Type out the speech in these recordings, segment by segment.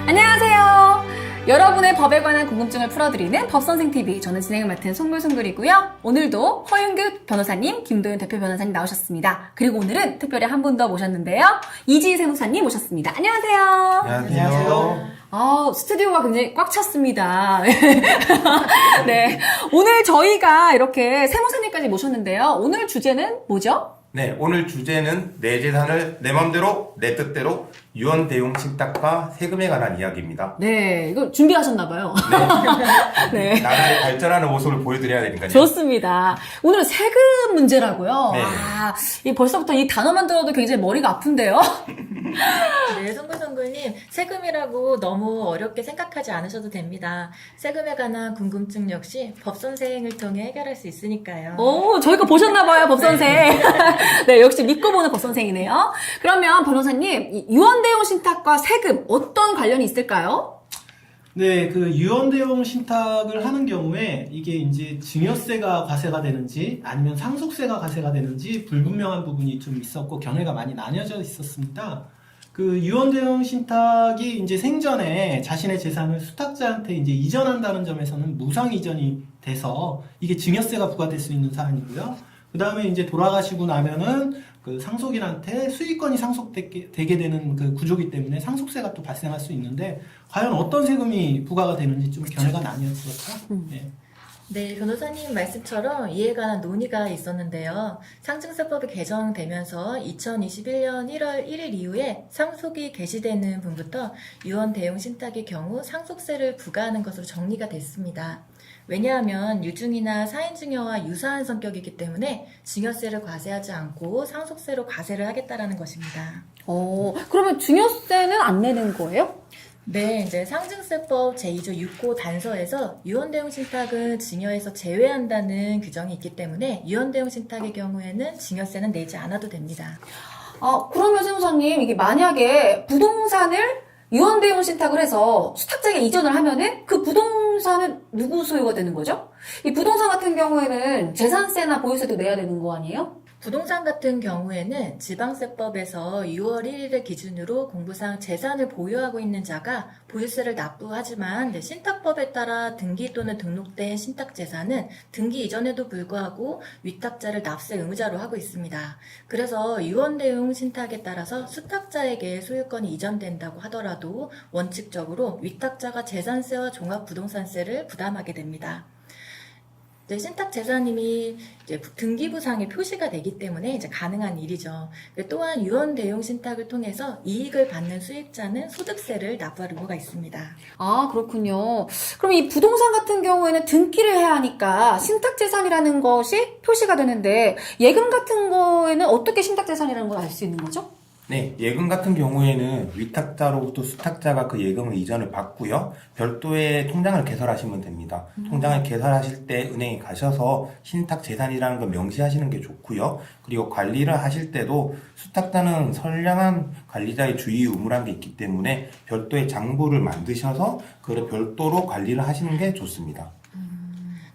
안녕하세요. 여러분의 법에 관한 궁금증을 풀어드리는 법선생TV. 저는 진행을 맡은 송글송글이고요. 오늘도 허윤규 변호사님, 김도윤 대표 변호사님 나오셨습니다. 그리고 오늘은 특별히 한 분 더 모셨는데요. 이지희 세무사님 모셨습니다. 안녕하세요. 안녕하세요. 스튜디오가 굉장히 꽉 찼습니다. 네. 오늘 저희가 이렇게 세무사님까지 모셨는데요. 오늘 주제는 뭐죠? 네, 오늘 주제는 내 재산을 내 맘대로, 내 뜻대로 유언 대용 신탁과 세금에 관한 이야기입니다. 네, 이거 준비하셨나봐요. 네. 네. 나중에 발전하는 모습을 보여드려야 되니까요. 좋습니다. 오늘은 세금 문제라고요? 네. 이 벌써부터 이 단어만 들어도 굉장히 머리가 아픈데요? 네, 송글송글님, 세금이라고 너무 어렵게 생각하지 않으셔도 됩니다. 세금에 관한 궁금증 역시 법선생을 통해 해결할 수 있으니까요. 오, 저희가 보셨나봐요, 법선생. 네, 역시 믿고 보는 법선생이네요. 그러면 변호사님, 유언대용 신탁과 세금 어떤 관련이 있을까요? 네, 그 유언대용 신탁을 하는 경우에 이게 이제 증여세가 과세가 되는지 아니면 상속세가 과세가 되는지 불분명한 부분이 좀 있었고 견해가 많이 나뉘어져 있었습니다. 그 유언대용 신탁이 이제 생전에 자신의 재산을 수탁자한테 이제 이전한다는 점에서는 무상 이전이 돼서 이게 증여세가 부과될 수 있는 사안이고요. 그 다음에 이제 돌아가시고 나면은 그 상속인한테 수익권이 상속되게 되는 그 구조기 때문에 상속세가 또 발생할 수 있는데 과연 어떤 세금이 부과가 되는지 좀 견해가 나뉘었었죠. 네. 네, 변호사님 말씀처럼 이에 관한 논의가 있었는데요. 상증세법이 개정되면서 2021년 1월 1일 이후에 상속이 개시되는 분부터 유언 대용 신탁의 경우 상속세를 부과하는 것으로 정리가 됐습니다. 왜냐하면 유증이나 사인증여와 유사한 성격이기 때문에 증여세를 과세하지 않고 상속세로 과세를 하겠다라는 것입니다. 그러면 증여세는 안 내는 거예요? 네, 이제 상증세법 제2조 6호 단서에서 유언대용 신탁은 증여에서 제외한다는 규정이 있기 때문에 유언대용 신탁의 경우에는 증여세는 내지 않아도 됩니다. 그러면 세무사님, 이게 만약에 부동산을 유언대용 신탁을 해서 수탁자에게 이전을 하면은 그 부동산은 누구 소유가 되는 거죠? 이 부동산 같은 경우에는 재산세나 보유세도 내야 되는 거 아니에요? 부동산 같은 경우에는 지방세법에서 6월 1일을 기준으로 공부상 재산을 보유하고 있는 자가 보유세를 납부하지만 신탁법에 따라 등기 또는 등록된 신탁재산은 등기 이전에도 불구하고 위탁자를 납세 의무자로 하고 있습니다. 그래서 유언대용 신탁에 따라서 수탁자에게 소유권이 이전된다고 하더라도 원칙적으로 위탁자가 재산세와 종합부동산세를 부담하게 됩니다. 신탁 재산임이 이제 등기부상에 표시가 되기 때문에 이제 가능한 일이죠. 또한 유언 대용 신탁을 통해서 이익을 받는 수익자는 소득세를 납부할 의무가 있습니다. 그렇군요. 그럼 이 부동산 같은 경우에는 등기를 해야 하니까 신탁재산이라는 것이 표시가 되는데 예금 같은 거에는 어떻게 신탁재산이라는 걸 알 수 있는 거죠? 네, 예금 같은 경우에는 위탁자로부터 수탁자가 그 예금을 이전을 받고요. 별도의 통장을 개설하시면 됩니다. 통장을 개설하실 때 은행에 가셔서 신탁 재산이라는 걸 명시하시는 게 좋고요. 그리고 관리를 하실 때도 수탁자는 선량한 관리자의 주의 의무라는 게 있기 때문에 별도의 장부를 만드셔서 그걸 별도로 관리를 하시는 게 좋습니다.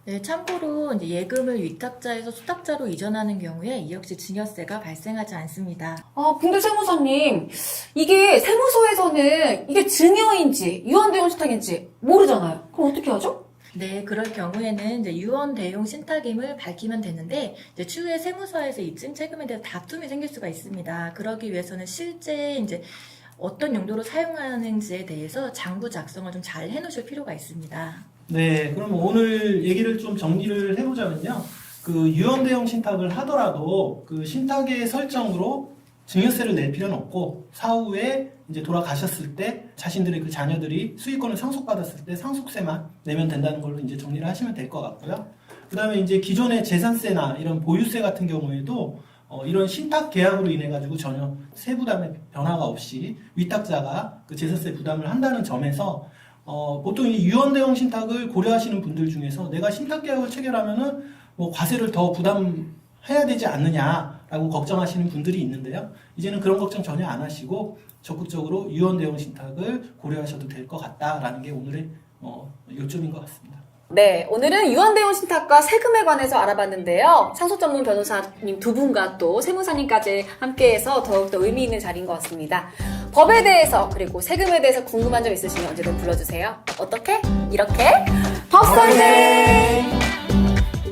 네, 참고로 이제 예금을 위탁자에서 수탁자로 이전하는 경우에 이 역시 증여세가 발생하지 않습니다. 근데 세무사님, 이게 세무서에서는 이게 증여인지 유언대용 신탁인지 모르잖아요. 그럼 어떻게 하죠? 네, 그럴 경우에는 이제 유언 대용 신탁임을 밝히면 되는데 이제 추후에 세무서에서 입증 책임에 대해서 다툼이 생길 수가 있습니다. 그러기 위해서는 실제 이제 어떤 용도로 사용하는지에 대해서 장부 작성을 좀 잘 해놓으실 필요가 있습니다. 네, 그럼 오늘 얘기를 좀 정리를 해보자면요. 그 유언대용 신탁을 하더라도 그 신탁의 설정으로 증여세를 낼 필요는 없고 사후에 이제 돌아가셨을 때 자신들의 그 자녀들이 수익권을 상속받았을 때 상속세만 내면 된다는 걸로 이제 정리를 하시면 될 것 같고요. 그 다음에 이제 기존의 재산세나 이런 보유세 같은 경우에도 이런 신탁 계약으로 인해 가지고 전혀 세부담의 변화가 없이 위탁자가 그 재산세 부담을 한다는 점에서 보통 이 유언대용 신탁을 고려하시는 분들 중에서 내가 신탁 계약을 체결하면은 뭐 과세를 더 부담해야 되지 않느냐라고 걱정하시는 분들이 있는데요. 이제는 그런 걱정 전혀 안 하시고 적극적으로 유언대용 신탁을 고려하셔도 될 것 같다라는 게 오늘의 요점인 것 같습니다. 네, 오늘은 유언대용 신탁과 세금에 관해서 알아봤는데요. 상속 전문 변호사님 두 분과 또 세무사님까지 함께해서 더욱더 의미 있는 자리인 것 같습니다. 법에 대해서 그리고 세금에 대해서 궁금한 점 있으시면 언제든 불러주세요. 어떻게? 이렇게 법선생